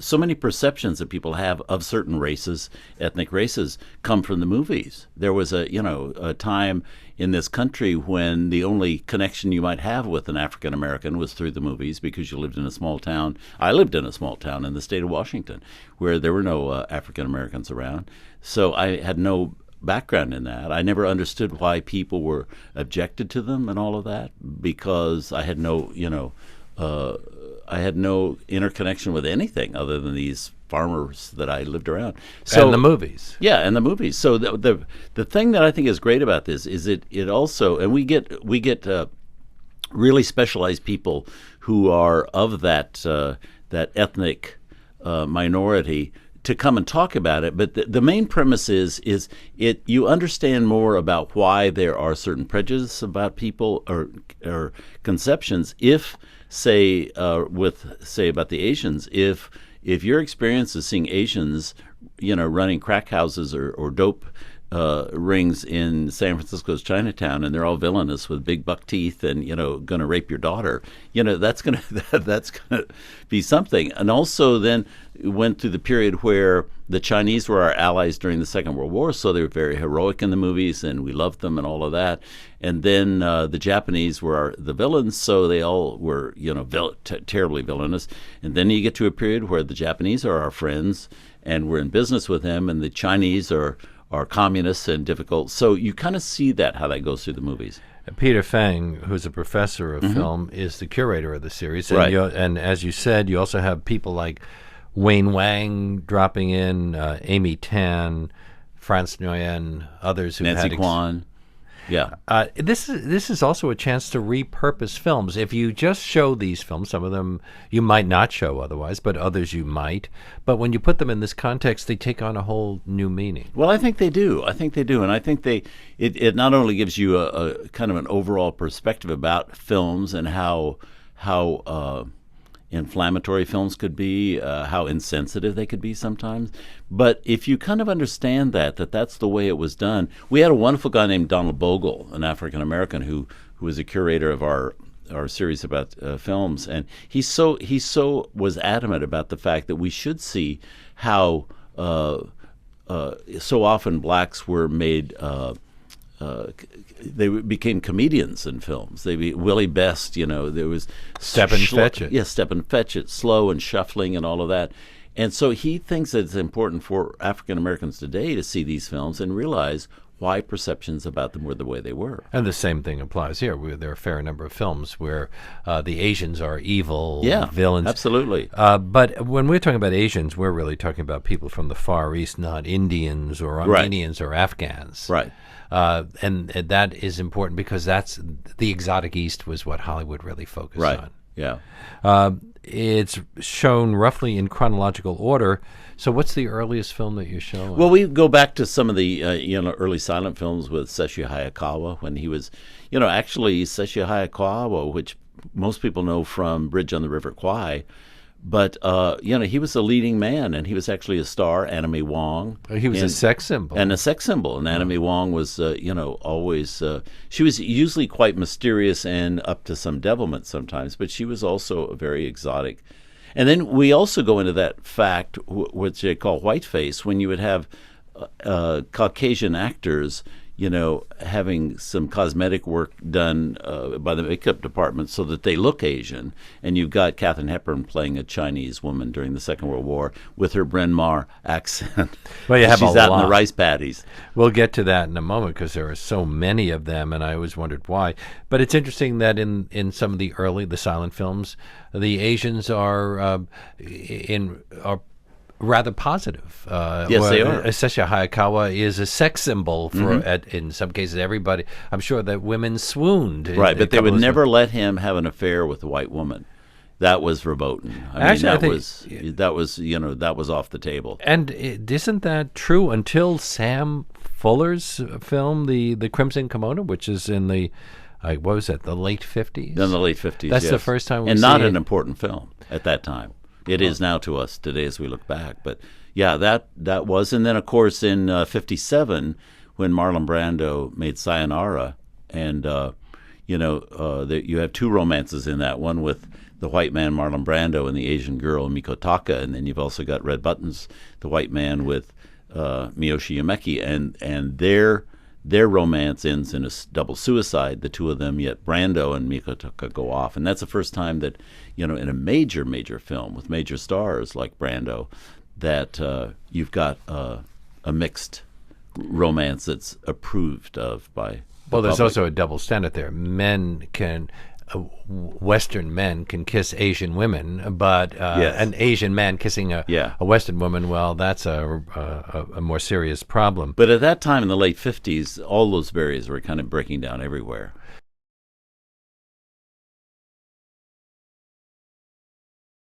so many perceptions that people have of certain races, ethnic races, come from the movies. There was a time in this country when the only connection you might have with an African American was through the movies, because you lived in a small town. I lived in a small town in the state of Washington where there were no African Americans around. So I had no background in that. I never understood why people were objected to them and all of that, because I had no, I had no interconnection with anything other than these farmers that I lived around. So, and the movies. Yeah, and the movies. So the thing that I think is great about this is it also, and we get really specialized people who are of that ethnic minority to come and talk about it. But the main premise is you understand more about why there are certain prejudices about people or conceptions. If say about the Asians, if your experience is seeing Asians, running crack houses or dope rings in San Francisco's Chinatown, and they're all villainous with big buck teeth and going to rape your daughter, that's going to be something. And also then went through the period where the Chinese were our allies during the Second World War, so they were very heroic in the movies, and we loved them and all of that. And then the Japanese were the villains, so they all were terribly villainous. And then you get to a period where the Japanese are our friends, and we're in business with them, and the Chinese are communists and difficult. So you kind of see how that goes through the movies. Peter Fang, who's a professor of film, is the curator of the series. And, right. And as you said, you also have people like Wayne Wang dropping in, Amy Tan, France Nguyen, others who Nancy Kwan. Yeah. This is also a chance to repurpose films. If you just show these films, some of them you might not show otherwise, but others you might. But when you put them in this context, they take on a whole new meaning. Well, I think they do. And I think it not only gives you a kind of an overall perspective about films and how inflammatory films could be, how insensitive they could be sometimes. But if you kind of understand that's the way it was done. We had a wonderful guy named Donald Bogle, an African-American who was a curator of our series about films. And he so was adamant about the fact that we should see how so often blacks were made they became comedians in films. Willie Best, there was Step and Fetch It. Yeah, Step and Fetch It, slow and shuffling and all of that. And so he thinks that it's important for African Americans today to see these films and realize why perceptions about them were the way they were. And the same thing applies here. There are a fair number of films where the Asians are evil villains. Absolutely. But when we're talking about Asians, we're really talking about people from the Far East, not Indians or Armenians or Afghans. Right. And that is important because that's the exotic East was what Hollywood really focused on. Yeah. It's shown roughly in chronological order. So what's the earliest film that you're showing? Well, we go back to some of the early silent films with Seshi Hayakawa when he was, actually Seshi Hayakawa, which most people know from Bridge on the River Kwai. But, he was a leading man, and he was actually a star, Anna May Wong. He was a sex symbol. And a sex symbol. And Anna May Wong was, always, she was usually quite mysterious and up to some devilment sometimes, but she was also very exotic. And then we also go into that fact, which they call whiteface, when you would have Caucasian actors having some cosmetic work done by the makeup department so that they look Asian. And you've got Katharine Hepburn playing a Chinese woman during the Second World War with her Bryn Mawr accent. Well, you have she's out in the rice paddies. We'll get to that in a moment because there are so many of them, and I always wondered why. But it's interesting that in some of the silent films, the Asians are rather positive. Yes, they are. Seshi Hayakawa is a sex symbol for, in some cases, everybody. I'm sure that women swooned. Right, but they would never let him have an affair with a white woman. That was verboten. That was off the table. And isn't that true until Sam Fuller's film, The Crimson Kimono, which is in the what was it, the late 50s? In the late 50s, That's yes. the first time and not an important film at that time. It is now to us today as we look back. But yeah, that was. And then, of course, in 57, when Marlon Brando made Sayonara, and, you have two romances in that. One with the white man Marlon Brando and the Asian girl Miko Taka, and then you've also got Red Buttons, the white man with Miyoshi Yameki, and their romance ends in a double suicide, the two of them. Yet Brando and Miko Taka go off, and that's the first time that in a major film with major stars like Brando, that you've got a mixed romance that's approved of by. Well, there's also a double standard there. Western men can kiss Asian women, but Yes. an Asian man kissing a Western woman, well, that's a more serious problem. But at that time in the late 50s, all those barriers were kind of breaking down everywhere.